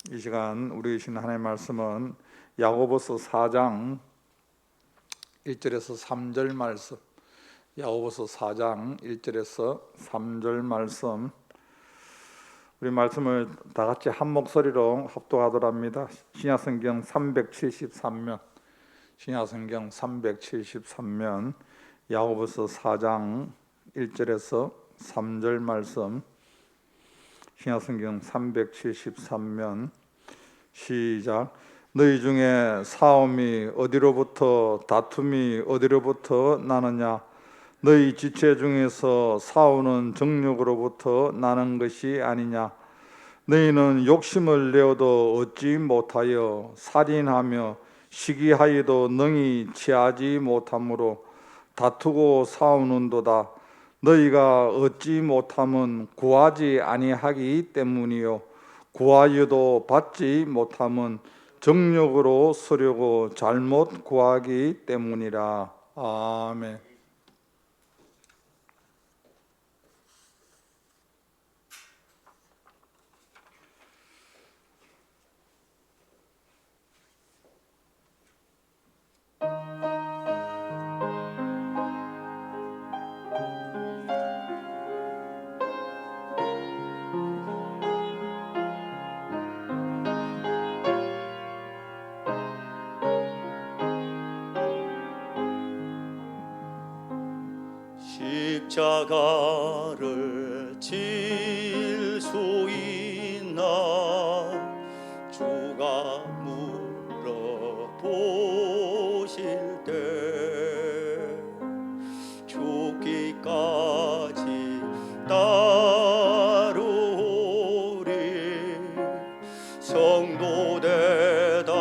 이 시간 우리 주신 하나님의 말씀은 야고보서 4장 1절에서 3절 말씀, 야고보서 4장 1절에서 3절 말씀, 우리 말씀을 다 같이 한 목소리로 합독하도록 합니다. 신약성경 373면, 신약성경 373면, 야고보서 4장 1절에서 3절 말씀, 신약성경 373면 시작. 너희 중에 싸움이 어디로부터 다툼이 어디로부터 나느냐? 너희 지체 중에서 싸우는 정욕으로부터 나는 것이 아니냐? 너희는 욕심을 내어도 얻지 못하여 살인하며 시기하여도 능히 취하지 못하므로 다투고 싸우는도다. 너희가 얻지 못함은 구하지 아니하기 때문이요 구하여도 받지 못함은 정욕으로 쓰려고 잘못 구하기 때문이라. 아멘. 십자가를 질 수 있나? 주가 물어보실 때 죽기까지 따르오리. 성도 대답하였다.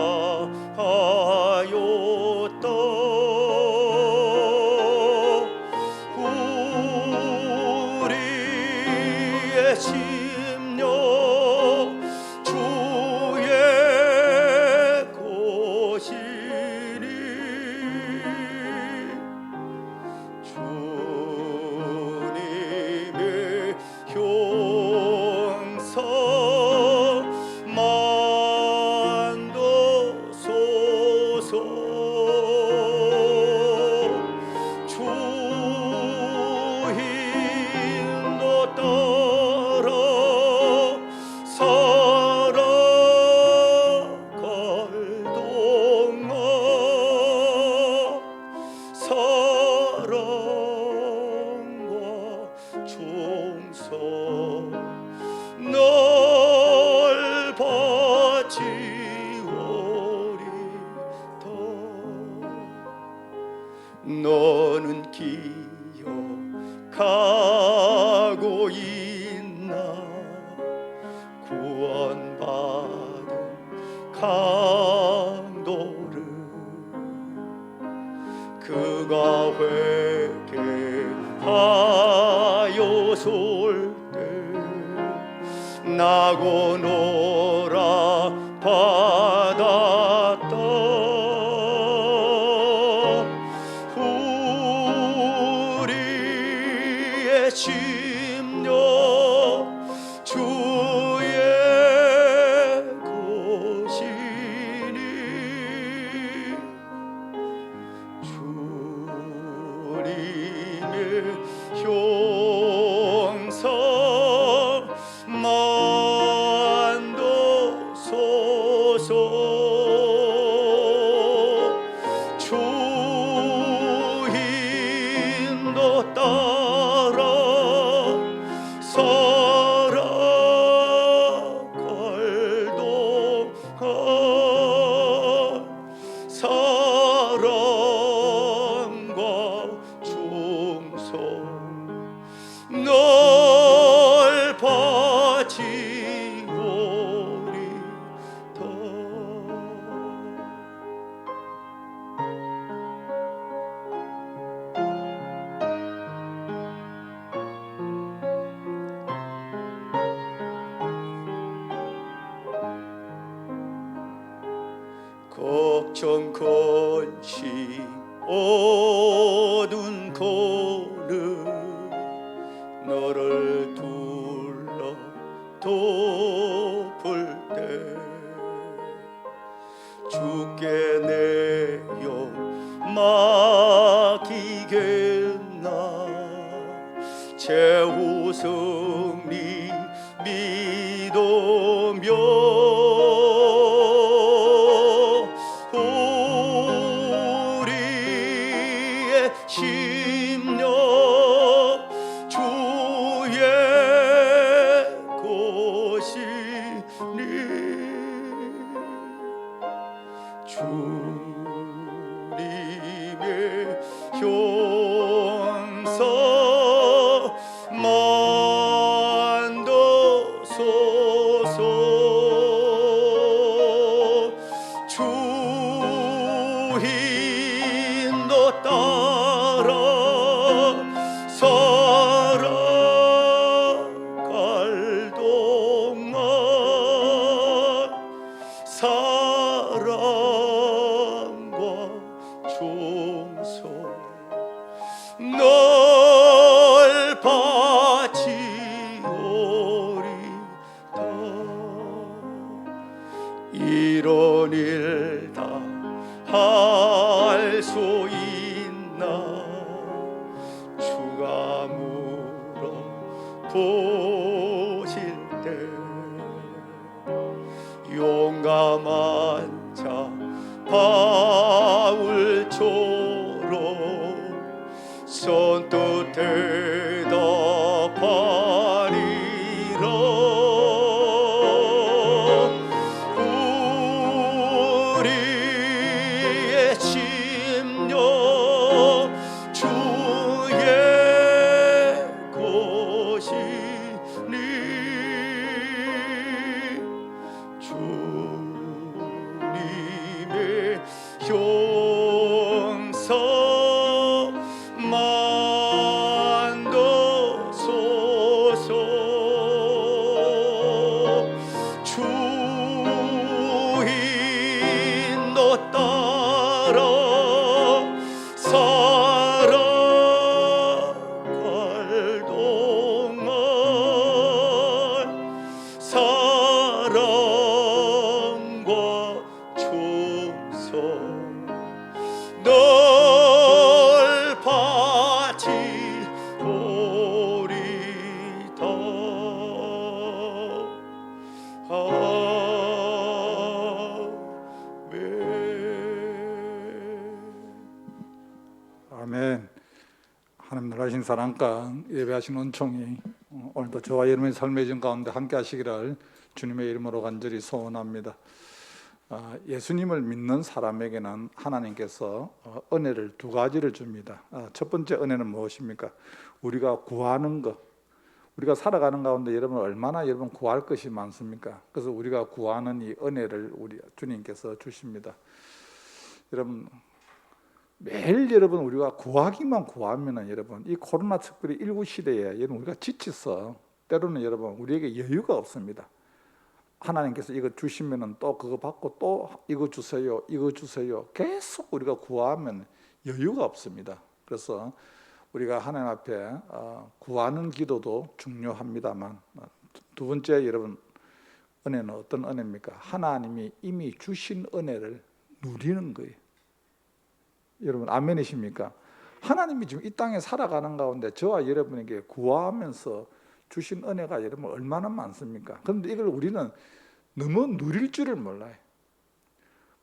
심령 주의 것이니 주님의 형상 만도소서. 주 힘도 따라 살아갈 동안 사랑과 충성 널 바치오리다. 너는 기억하고 있나? 구원받은 강도를 그가 회개하여 쏠 때 나고 노라 받았다. 우리의 심령 주의 것이니 주님의 형상 만도소서. 주 힘도 따라 살아갈 동안 사랑과 충성 널 바치오리다. 걱정 근심 어두운 거는 너를 둘러 덮을 때 주며 우리의 심령 주의 것이니 주님의 형상 만드소서 주 인도 따라 살아갈 동안 사랑과 충성 널 바치오리다. 이런 일 다 할 수 있나 주가 물어보실 때 용감한 자 바울처럼 선뜻 대답하리라. 우리의 심령 주의 것이니 주님의 형상 만드소서 주 인도 따라 살아갈 동안 사랑과 충성 널 바치오리다. 아멘. 하나님 놀라신 사랑과 예배하신 은총이 오늘도 저와 여러분의 삶의 전 가운데 함께 하시기를 주님의 이름으로 간절히 소원합니다. 예수님을 믿는 사람에게는 하나님께서 은혜를 두 가지를 줍니다. 첫 번째 은혜는 무엇입니까? 우리가 구하는 것. 우리가 살아가는 가운데 여러분 얼마나 여러분 구할 것이 많습니까? 그래서 우리가 구하는 이 은혜를 우리 주님께서 주십니다. 여러분 매일 여러분 우리가 구하기만 구하면은 여러분 이 코로나 특별히 19 시대에 여러분 우리가 지쳐서 때로는 여러분 우리에게 여유가 없습니다. 하나님께서 이거 주시면은 또 그거 받고 또 이거 주세요, 이거 주세요. 계속 우리가 구하면 여유가 없습니다. 그래서 우리가 하나님 앞에 구하는 기도도 중요합니다만 두 번째 여러분 은혜는 어떤 은혜입니까? 하나님이 이미 주신 은혜를 누리는 거예요. 여러분 아멘이십니까? 하나님이 지금 이 땅에 살아가는 가운데 저와 여러분에게 구하면서 주신 은혜가 여러분 얼마나 많습니까? 그런데 이걸 우리는 너무 누릴 줄을 몰라요.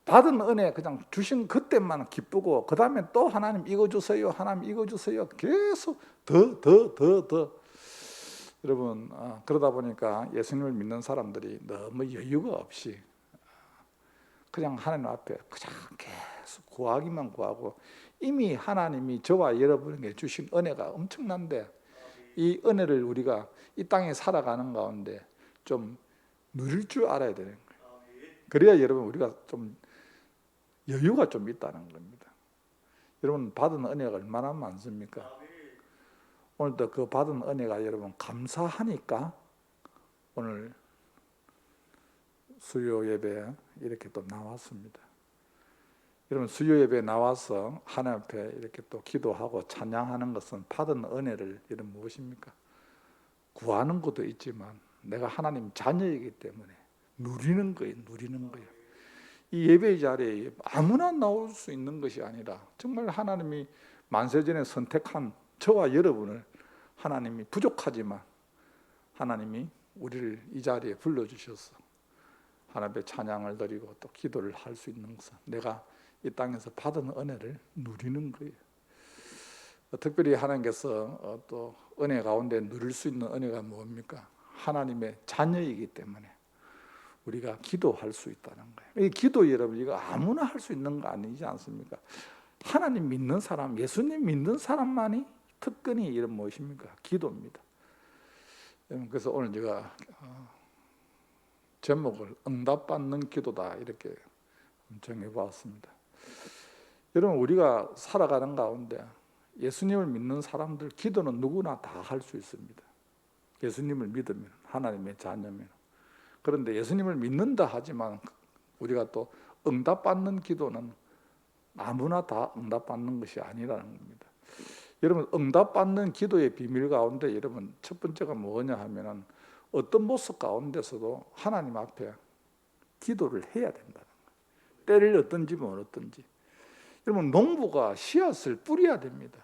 받은 은혜 그냥 주신 그때만 기쁘고 그 다음에 또 하나님 이거 주세요, 하나님 이거 주세요. 계속 더 여러분 그러다 보니까 예수님을 믿는 사람들이 너무 여유가 없이 그냥 하나님 앞에 그냥 계속 구하기만 구하고 이미 하나님이 저와 여러분에게 주신 은혜가 엄청난데 이 은혜를 우리가 이 땅에 살아가는 가운데 좀 누릴 줄 알아야 되는 거예요. 그래야 여러분 우리가 좀 여유가 좀 있다는 겁니다. 여러분 받은 은혜가 얼마나 많습니까? 오늘도 그 받은 은혜가 여러분 감사하니까 오늘 수요 예배에 이렇게 또 나왔습니다. 여러분 수요 예배에 나와서 하나님 앞에 이렇게 또 기도하고 찬양하는 것은 받은 은혜를 여러분 무엇입니까? 구하는 것도 있지만 내가 하나님 자녀이기 때문에 누리는 거예요. 이 예배 자리에 아무나 나올 수 있는 것이 아니라 정말 하나님이 만세전에 선택한 저와 여러분을 하나님이 부족하지만 하나님이 우리를 이 자리에 불러주셔서 하나님의 찬양을 드리고 또 기도를 할 수 있는 것은 내가 이 땅에서 받은 은혜를 누리는 거예요. 특별히 하나님께서 또 은혜 가운데 누릴 수 있는 은혜가 뭡니까? 하나님의 자녀이기 때문에 우리가 기도할 수 있다는 거예요. 이 기도 여러분 이거 아무나 할 수 있는 거 아니지 않습니까? 하나님 믿는 사람, 예수님 믿는 사람만이 특권이 이런 무엇입니까? 기도입니다. 그래서 오늘 제가 제목을 응답받는 기도다 이렇게 정해보았습니다. 여러분 우리가 살아가는 가운데 예수님을 믿는 사람들 기도는 누구나 다 할 수 있습니다. 예수님을 믿으면 하나님의 자녀면. 그런데 예수님을 믿는다 하지만 우리가 또 응답받는 기도는 아무나 다 응답받는 것이 아니라는 겁니다. 여러분 응답받는 기도의 비밀 가운데 여러분 첫 번째가 뭐냐 하면은 어떤 모습 가운데서도 하나님 앞에 기도를 해야 된다는 거예요. 때를 얻든지 뭘 얻든지. 여러분 농부가 씨앗을 뿌려야 됩니다.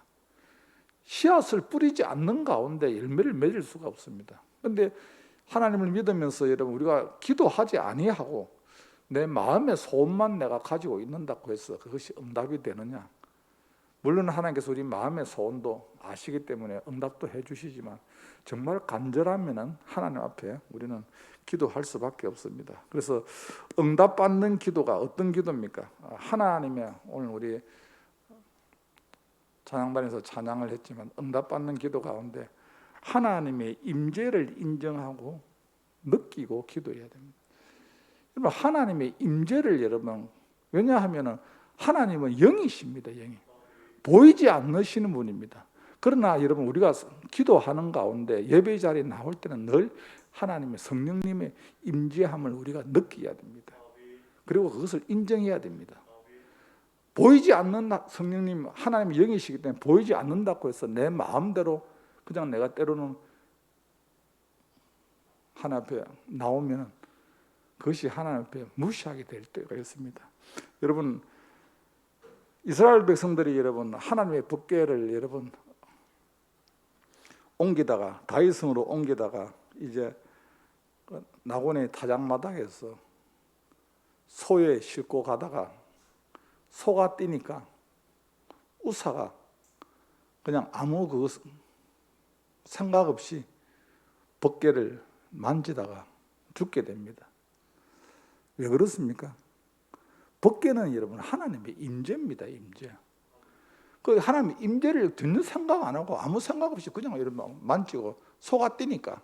씨앗을 뿌리지 않는 가운데 열매를 맺을 수가 없습니다. 그런데 하나님을 믿으면서 여러분 우리가 기도하지 아니하고 내 마음의 소원만 내가 가지고 있는다고 해서 그것이 응답이 되느냐? 물론 하나님께서 우리 마음의 소원도 아시기 때문에 응답도 해주시지만 정말 간절하면 하나님 앞에 우리는 기도할 수밖에 없습니다. 그래서 응답받는 기도가 어떤 기도입니까? 하나님의 오늘 우리 찬양단에서 찬양을 했지만 응답받는 기도 가운데 하나님의 임재를 인정하고 느끼고 기도해야 됩니다. 여러분 하나님의 임재를 여러분 왜냐하면 하나님은 영이십니다. 영이 보이지 않으시는 분입니다. 그러나 여러분 우리가 기도하는 가운데 예배 자리에 나올 때는 늘 하나님의 성령님의 임재함을 우리가 느껴야 됩니다. 그리고 그것을 인정해야 됩니다. 보이지 않는 성령님 하나님의 영이시기 때문에 보이지 않는다고 해서 내 마음대로 그냥 내가 때로는 하나님 앞에 나오면 그것이 하나님 앞에 무시하게 될 때가 있습니다. 여러분 이스라엘 백성들이 여러분 하나님의 법궤를 여러분 옮기다가 다윗성으로 옮기다가 이제 나곤의 타작마당에서 소에 싣고 가다가 소가 뛰니까 우사가 그냥 아무 그 생각 없이 법궤를 만지다가 죽게 됩니다. 왜 그렇습니까? 법궤는 여러분 하나님의 임재입니다. 임재. 그 하나님의 임재를 듣는 생각 안 하고 아무 생각 없이 그냥 이러면 만지고 소가 뛰니까.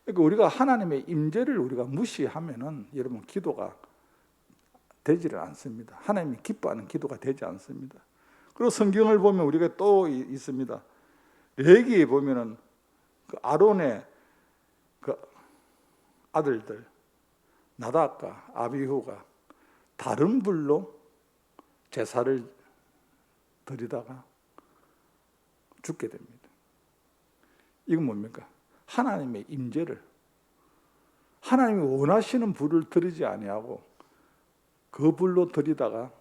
그러니까 우리가 하나님의 임재를 우리가 무시하면은 여러분 기도가 되지를 않습니다. 하나님이 기뻐하는 기도가 되지 않습니다. 그리고 성경을 보면 우리가 또 있습니다. 레위기에 보면은 그 아론의 그 아들들 나답과 아비후가 다른 불로 제사를 드리다가 죽게 됩니다. 이건 뭡니까? 하나님의 임재를 하나님이 원하시는 불을 드리지 아니하고 그 불로 드리다가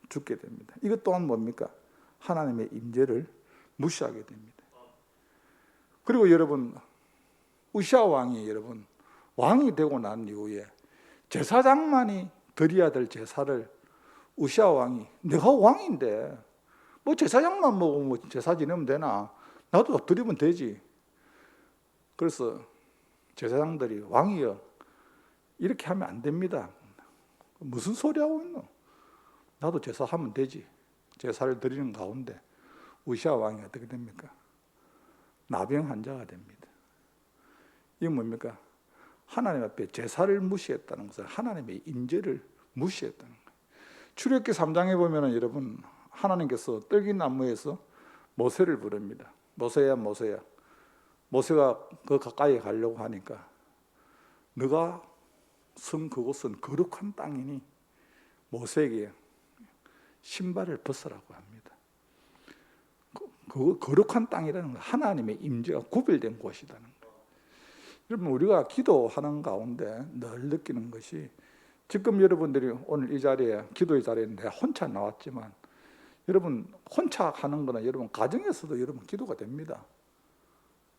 죽게 됩니다. 이것 또한 뭡니까? 하나님의 임재를 무시하게 됩니다. 그리고 여러분 우시아 왕이 여러분 왕이 되고 난 이후에 제사장만이 드려야 될 제사를 우시아 왕이 내가 왕인데 뭐 제사장만 먹으면 뭐 제사 지내면 되나? 나도 드리면 되지. 그래서 제사장들이 왕이여 이렇게 하면 안 됩니다. 무슨 소리 하고 있노? 나도 제사하면 되지. 제사를 드리는 가운데 우시아 왕이 어떻게 됩니까? 나병 환자가 됩니다. 이게 뭡니까? 하나님 앞에 제사를 무시했다는 것은 하나님의 임재를 무시했다는 거예요. 출애굽기 3장에 보면은 여러분 하나님께서 떨기나무에서 모세를 부릅니다. 모세야 모세야. 모세가 그 가까이 가려고 하니까 너가 선 그곳은 거룩한 땅이니 모세에게 신발을 벗으라고 합니다. 그 거룩한 땅이라는 건 하나님의 임재가 구별된 곳이라는 거예요. 여러분 우리가 기도하는 가운데 늘 느끼는 것이 지금 여러분들이 오늘 이 자리에 기도의 자리에 내가 혼자 나왔지만 여러분 혼자 하는 거는 여러분 가정에서도 여러분 기도가 됩니다.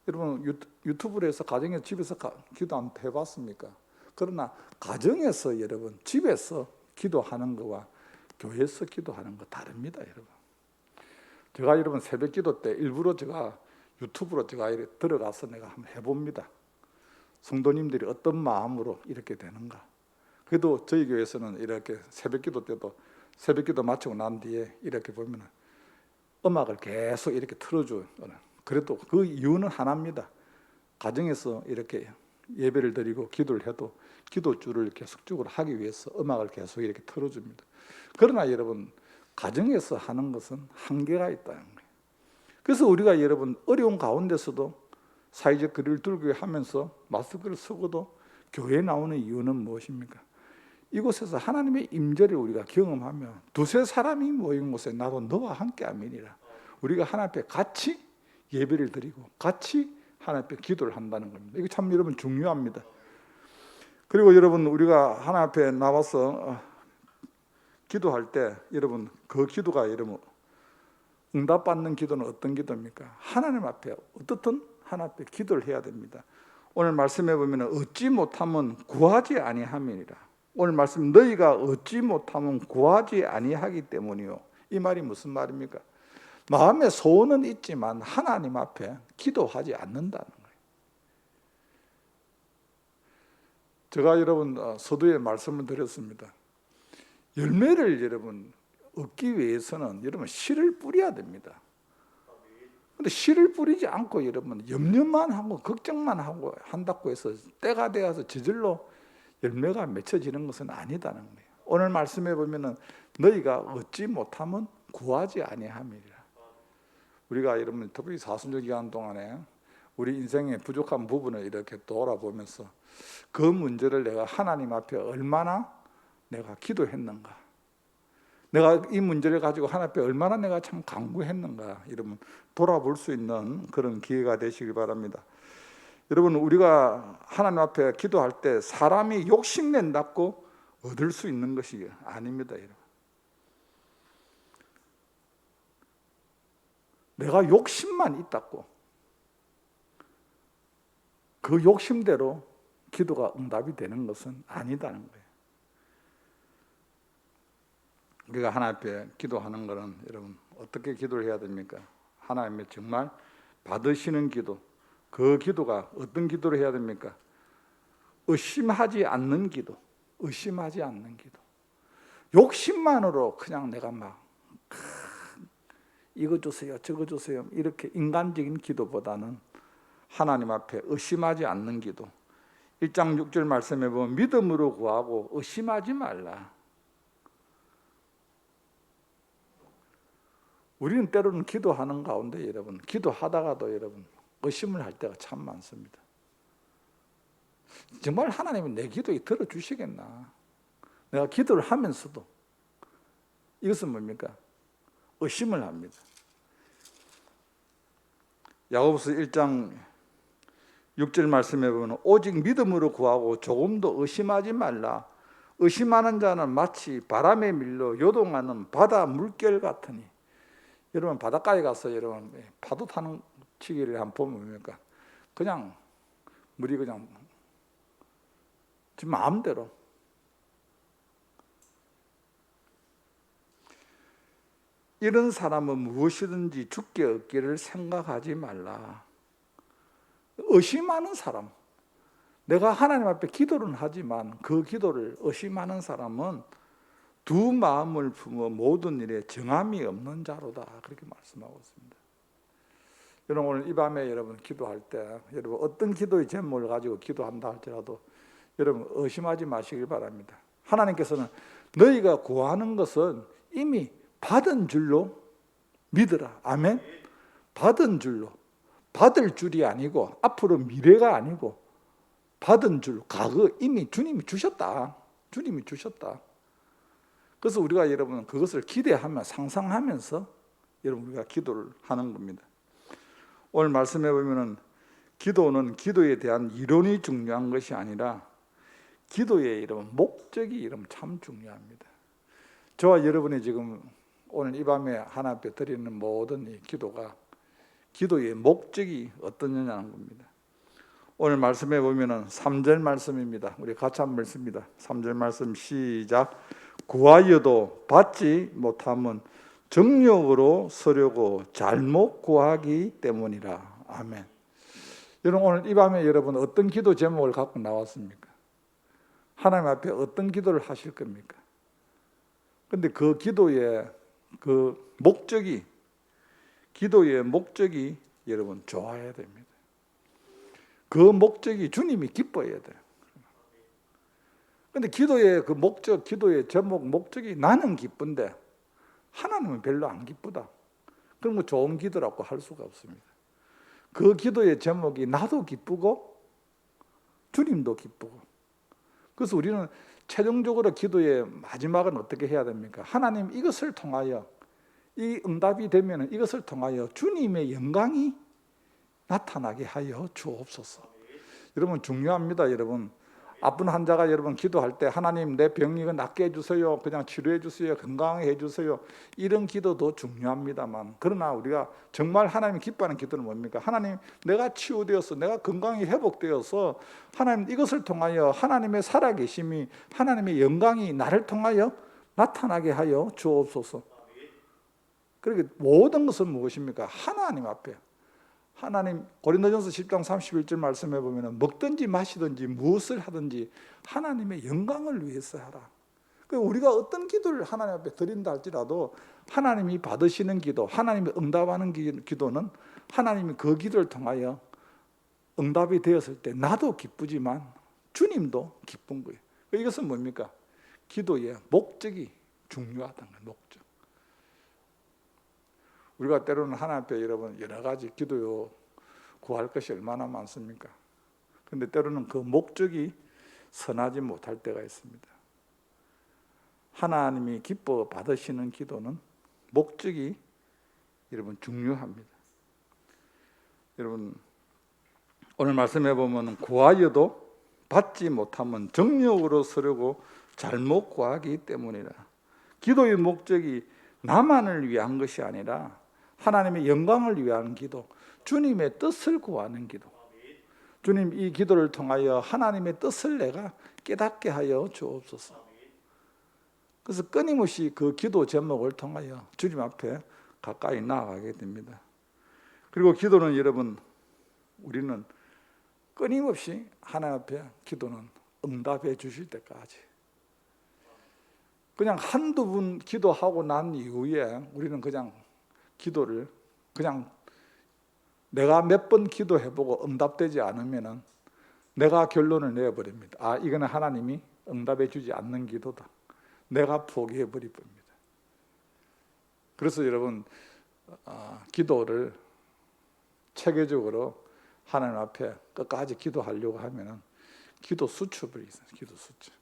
여러분 유튜브를 해서 가정에서 집에서 기도 안 해봤습니까? 그러나 가정에서 여러분 집에서 기도하는 거와 교회에서 기도하는 거 다릅니다, 여러분. 제가 여러분 새벽 기도 때 일부러 제가 유튜브로 제가 이렇게 들어가서 내가 한번 해봅니다. 성도님들이 어떤 마음으로 이렇게 되는가. 그래도 저희 교회에서는 이렇게 새벽 기도 때도 새벽 기도 마치고 난 뒤에 이렇게 보면 음악을 계속 이렇게 틀어줘요. 그래도 그 이유는 하나입니다. 가정에서 이렇게 예배를 드리고 기도를 해도 기도줄을 계속적으로 하기 위해서 음악을 계속 이렇게 틀어줍니다. 그러나 여러분 가정에서 하는 것은 한계가 있다는 거예요. 그래서 우리가 여러분 어려운 가운데서도 사회적 거리를 두고 하면서 마스크를 쓰고도 교회에 나오는 이유는 무엇입니까? 이곳에서 하나님의 임재를 우리가 경험하며 두세 사람이 모인 곳에 나도 너와 함께 함이니라. 우리가 하나님 앞에 같이 예배를 드리고 같이 하나님 앞에 기도를 한다는 겁니다. 이거 참 여러분 중요합니다. 그리고 여러분 우리가 하나님 앞에 나와서 기도할 때 여러분 그 기도가 여러분 응답받는 기도는 어떤 기도입니까? 하나님 앞에 어떻든 하나님 앞에 기도를 해야 됩니다. 오늘 말씀해 보면 얻지 못하면 구하지 아니함이니라. 오늘 말씀 너희가 얻지 못하면 구하지 아니하기 때문이요. 이 말이 무슨 말입니까? 마음의 소원은 있지만 하나님 앞에 기도하지 않는다는 거예요. 제가 여러분 서두에 말씀을 드렸습니다. 열매를 여러분 얻기 위해서는 여러분 씨를 뿌려야 됩니다. 근데 씨를 뿌리지 않고 여러분 염려만 하고 걱정만 하고 한다고 해서 때가 되어서 저절로 열매가 맺혀지는 것은 아니다는 거예요. 오늘 말씀해 보면은 너희가 얻지 못하면 구하지 아니함이라. 우리가 여러분 특히 사순절 기간 동안에 우리 인생의 부족한 부분을 이렇게 돌아보면서 그 문제를 내가 하나님 앞에 얼마나 내가 기도했는가, 내가 이 문제를 가지고 하나님 앞에 얼마나 내가 참 간구했는가, 여러분 돌아볼 수 있는 그런 기회가 되시길 바랍니다. 여러분 우리가 하나님 앞에 기도할 때 사람이 욕심낸다고 얻을 수 있는 것이 아닙니다. 여러분. 내가 욕심만 있다고 그 욕심대로 기도가 응답이 되는 것은 아니다는 거예요. 우리가 하나님 앞에 기도하는 것은 여러분 어떻게 기도를 해야 됩니까? 하나님의 정말 받으시는 기도, 그 기도가 어떤 기도를 해야 됩니까? 의심하지 않는 기도, 의심하지 않는 기도. 욕심만으로 그냥 내가 막 이거 주세요, 저거 주세요 이렇게 인간적인 기도보다는 하나님 앞에 의심하지 않는 기도. 1장 6절 말씀에 보면 믿음으로 구하고 의심하지 말라. 우리는 때로는 기도하는 가운데 여러분 기도하다가도 여러분 의심을 할 때가 참 많습니다. 정말 하나님은 내 기도에 들어주시겠나? 내가 기도를 하면서도 이것은 뭡니까? 의심을 합니다. 야고보서 1장 6절 말씀에 보면 오직 믿음으로 구하고 조금도 의심하지 말라. 의심하는 자는 마치 바람에 밀려 요동하는 바다 물결 같으니. 여러분 바닷가에 가서 여러분 파도 타는 치기를 한번 보면 뭡니까? 그냥 물이 그냥 지 마음대로. 이런 사람은 무엇이든지 죽게 얻기를 생각하지 말라. 의심하는 사람, 내가 하나님 앞에 기도는 하지만 그 기도를 의심하는 사람은 두 마음을 품어 모든 일에 정함이 없는 자로다. 그렇게 말씀하고 있습니다. 여러분 오늘 이 밤에 여러분 기도할 때 여러분 어떤 기도의 제목을 가지고 기도한다 할지라도 여러분 의심하지 마시길 바랍니다. 하나님께서는 너희가 구하는 것은 이미 받은 줄로 믿으라. 아멘. 받은 줄로, 받을 줄이 아니고 앞으로 미래가 아니고 받은 줄, 과거 이미 주님이 주셨다. 주님이 주셨다. 그래서 우리가 여러분 그것을 기대하며 상상하면서 여러분 우리가 기도를 하는 겁니다. 오늘 말씀해 보면은 기도는 기도에 대한 이론이 중요한 것이 아니라 기도의 이런 목적이 이런 참 중요합니다. 저와 여러분이 지금 오늘 이 밤에 하나님 앞에 드리는 모든 이 기도가 기도의 목적이 어떠냐는 겁니다. 오늘 말씀에 보면은 3절 말씀입니다. 우리 같이 한번 읽습니다. 3절 말씀 시작. 구하여도 받지 못함은 정욕으로 서려고 잘못 구하기 때문이라. 아멘. 여러분 오늘 이 밤에 여러분 어떤 기도 제목을 갖고 나왔습니까? 하나님 앞에 어떤 기도를 하실 겁니까? 근데 그 기도의 기도의 목적이 여러분 좋아야 됩니다. 그 목적이 주님이 기뻐해야 돼요. 근데 기도의 그 목적, 기도의 제목, 목적이 나는 기쁜데 하나님은 별로 안 기쁘다. 그럼 뭐 좋은 기도라고 할 수가 없습니다. 그 기도의 제목이 나도 기쁘고 주님도 기쁘고. 그래서 우리는 최종적으로 기도의 마지막은 어떻게 해야 됩니까? 하나님 이것을 통하여 이 응답이 되면 이것을 통하여 주님의 영광이 나타나게 하여 주옵소서. 여러분 중요합니다. 여러분 아픈 환자가 여러분 기도할 때 하나님 내 병이 낫게 해주세요, 그냥 치료해 주세요, 건강하게 해주세요, 이런 기도도 중요합니다만, 그러나 우리가 정말 하나님 기뻐하는 기도는 뭡니까? 하나님 내가 치유되어서 내가 건강이 회복되어서 하나님 이것을 통하여 하나님의 살아계심이, 하나님의 영광이 나를 통하여 나타나게 하여 주옵소서. 그렇게 모든 것은 무엇입니까? 하나님 앞에. 하나님 고린도전서 10장 31절 말씀해 보면 먹든지 마시든지 무엇을 하든지 하나님의 영광을 위해서 하라. 우리가 어떤 기도를 하나님 앞에 드린다 할지라도 하나님이 받으시는 기도, 하나님이 응답하는 기도는 하나님이 그 기도를 통하여 응답이 되었을 때 나도 기쁘지만 주님도 기쁜 거예요. 이것은 뭡니까? 기도의 목적이 중요하다는 거예요. 목적. 우리가 때로는 하나님 앞에 여러분 여러 가지 기도요 구할 것이 얼마나 많습니까? 그런데 때로는 그 목적이 선하지 못할 때가 있습니다. 하나님이 기뻐 받으시는 기도는 목적이 여러분 중요합니다. 여러분 오늘 말씀해 보면 구하여도 받지 못하면 정욕으로 서려고 잘못 구하기 때문이라. 기도의 목적이 나만을 위한 것이 아니라 하나님의 영광을 위한 기도, 주님의 뜻을 구하는 기도. 주님 이 기도를 통하여 하나님의 뜻을 내가 깨닫게 하여 주옵소서. 그래서 끊임없이 그 기도 제목을 통하여 주님 앞에 가까이 나아가게 됩니다. 그리고 기도는 여러분 우리는 끊임없이 하나님 앞에 기도는 응답해 주실 때까지, 그냥 한두 번 기도하고 난 이후에 우리는 그냥 기도를 그냥 내가 몇 번 기도해보고 응답되지 않으면 내가 결론을 내어버립니다. 아, 이거는 하나님이 응답해 주지 않는 기도다. 내가 포기해버릴 겁니다. 그래서 여러분 기도를 체계적으로 하나님 앞에 끝까지 기도하려고 하면 기도 수첩이 있어요. 기도 수첩.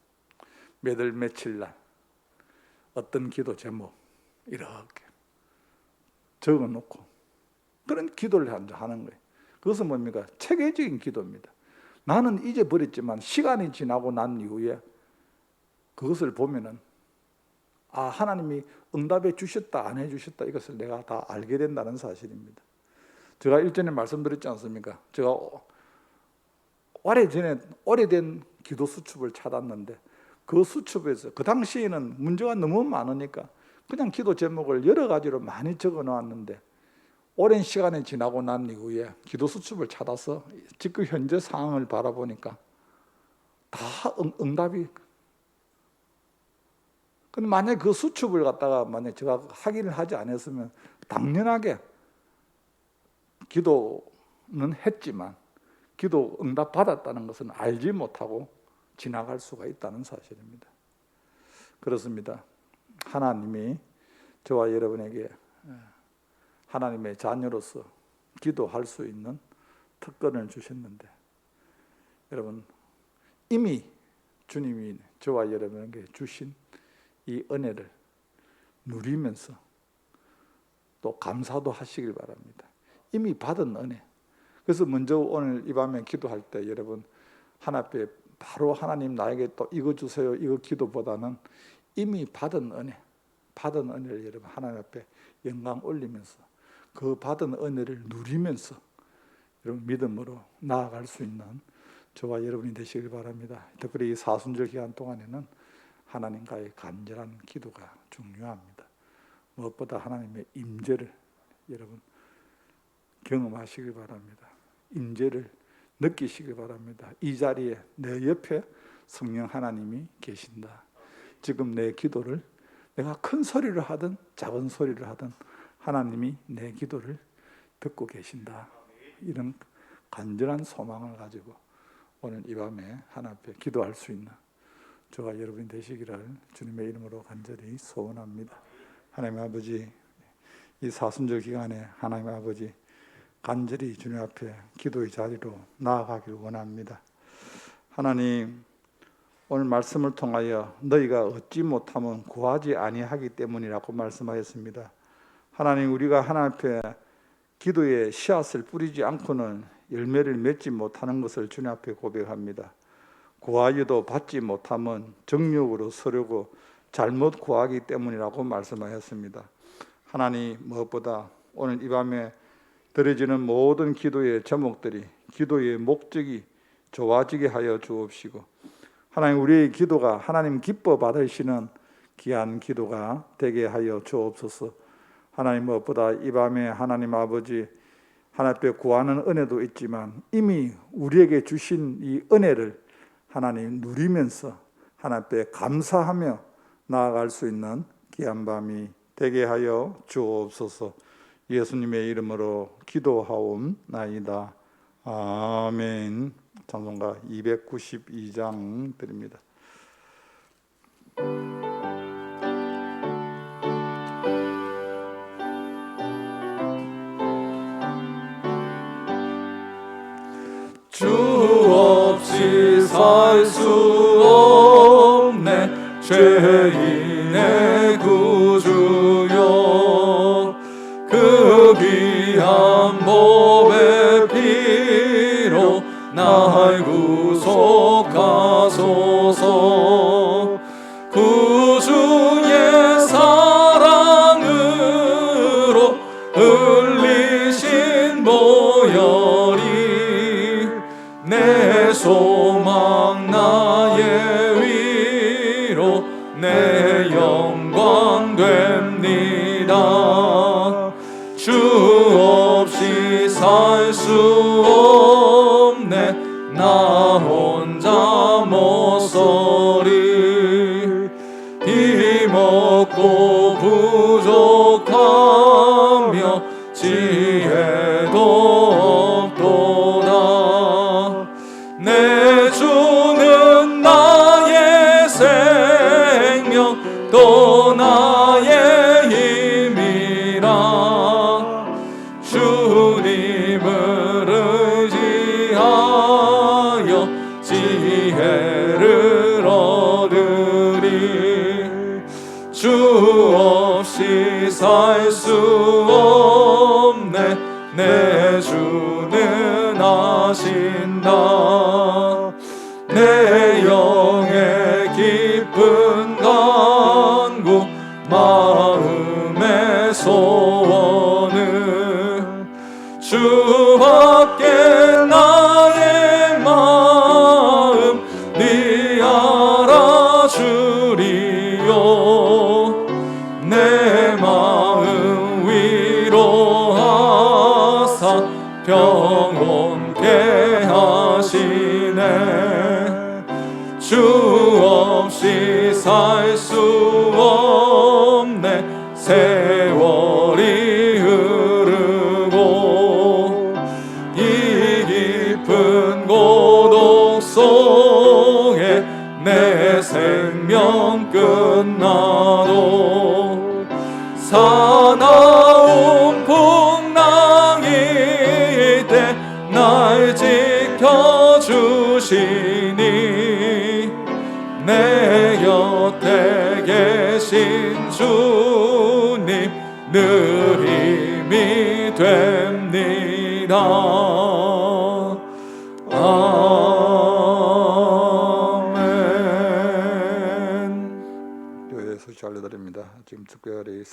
몇 월 며칠 날 어떤 기도 제목 이렇게 적어놓고 그런 기도를 하는 거예요. 그것은 뭡니까? 체계적인 기도입니다. 나는 잊어버렸지만 시간이 지나고 난 이후에 그것을 보면은 아, 하나님이 응답해 주셨다 안 해주셨다 이것을 내가 다 알게 된다는 사실입니다. 제가 일전에 말씀드렸지 않습니까? 제가 오래된 기도 수첩을 찾았는데 그 수첩에서 그 당시에는 문제가 너무 많으니까 그냥 기도 제목을 여러 가지로 많이 적어 놓았는데 오랜 시간이 지나고 난 이후에 기도 수첩을 찾아서 지금 현재 상황을 바라보니까 다 응답이. 근데 만약에 그 수첩을 갖다가 만약에 제가 확인을 하지 않았으면 당연하게 기도는 했지만 기도 응답 받았다는 것은 알지 못하고 지나갈 수가 있다는 사실입니다. 그렇습니다. 하나님이 저와 여러분에게 하나님의 자녀로서 기도할 수 있는 특권을 주셨는데 여러분 이미 주님이 저와 여러분에게 주신 이 은혜를 누리면서 또 감사도 하시길 바랍니다. 이미 받은 은혜. 그래서 먼저 오늘 이 밤에 기도할 때 여러분 하나님 앞에 바로 하나님 나에게 또 이거 주세요 이거 기도보다는 이미 받은 은혜를 여러분 하나님 앞에 영광 올리면서 그 받은 은혜를 누리면서 여러분 믿음으로 나아갈 수 있는 저와 여러분이 되시길 바랍니다. 특별히 이 사순절 기간 동안에는 하나님과의 간절한 기도가 중요합니다. 무엇보다 하나님의 임재를 여러분 경험하시길 바랍니다. 임재를 느끼시길 바랍니다. 이 자리에 내 옆에 성령 하나님이 계신다. 지금 내 기도를 내가 큰 소리를 하든 작은 소리를 하든 하나님이 내 기도를 듣고 계신다. 이런 간절한 소망을 가지고 오늘 이 밤에 하나님 앞에 기도할 수 있는 저와 여러분이 되시기를 주님의 이름으로 간절히 소원합니다. 하나님 아버지, 이 사순절 기간에 하나님 아버지 간절히 주님 앞에 기도의 자리로 나아가길 원합니다. 하나님, 오늘 말씀을 통하여 너희가 얻지 못하면 구하지 아니하기 때문이라고 말씀하였습니다. 하나님, 우리가 하나님 앞에 기도의 씨앗을 뿌리지 않고는 열매를 맺지 못하는 것을 주님 앞에 고백합니다. 구하여도 받지 못하면 정욕으로 서려고 잘못 구하기 때문이라고 말씀하였습니다. 하나님, 무엇보다 오늘 이 밤에 드려지는 모든 기도의 제목들이 기도의 목적이 좋아지게 하여 주옵시고, 하나님, 우리의 기도가 하나님 기뻐 받으시는 귀한 기도가 되게 하여 주옵소서. 하나님, 무엇보다 이 밤에 하나님 아버지 하나님 앞에 구하는 은혜도 있지만 이미 우리에게 주신 이 은혜를 하나님 누리면서 하나님 앞에 감사하며 나아갈 수 있는 귀한 밤이 되게 하여 주옵소서. 예수님의 이름으로 기도하옵나이다. 아멘. 찬송가 292장 드립니다. 주 없이 살 수 없네 죄인의 구주여, 그 귀한 보배 피로 날 구속하소서. 구주의 사랑으로 흘리신 보혈이 내 소망 나의 위로 내 영광 됩니다. 주 없이 살 수 없네 나 혼자 못 서리. 힘없고 부족하며 지혜도 없도다. 내 주는 나의 생명 또 나의 힘이라. 주님을 의지하여 지혜를 얻으리. 주 없이 살 수 없네 내 주는 아신다. 내 영의 깊은 간구 마음의 소원은 주밖에 나의 마음 네 알아주리요. 내 마음 위로하사 평온케 하시네. 주 없이 살 수 없네 세월이 흐르고 이 깊은 고독 속에 내 생명 끝나도 사나운 풍랑이 때 날 지켜주시니 내 곁에 계신 주님 늘 힘이 됩니다. 아멘. 교회에서 알려드립니다. 지금 특별히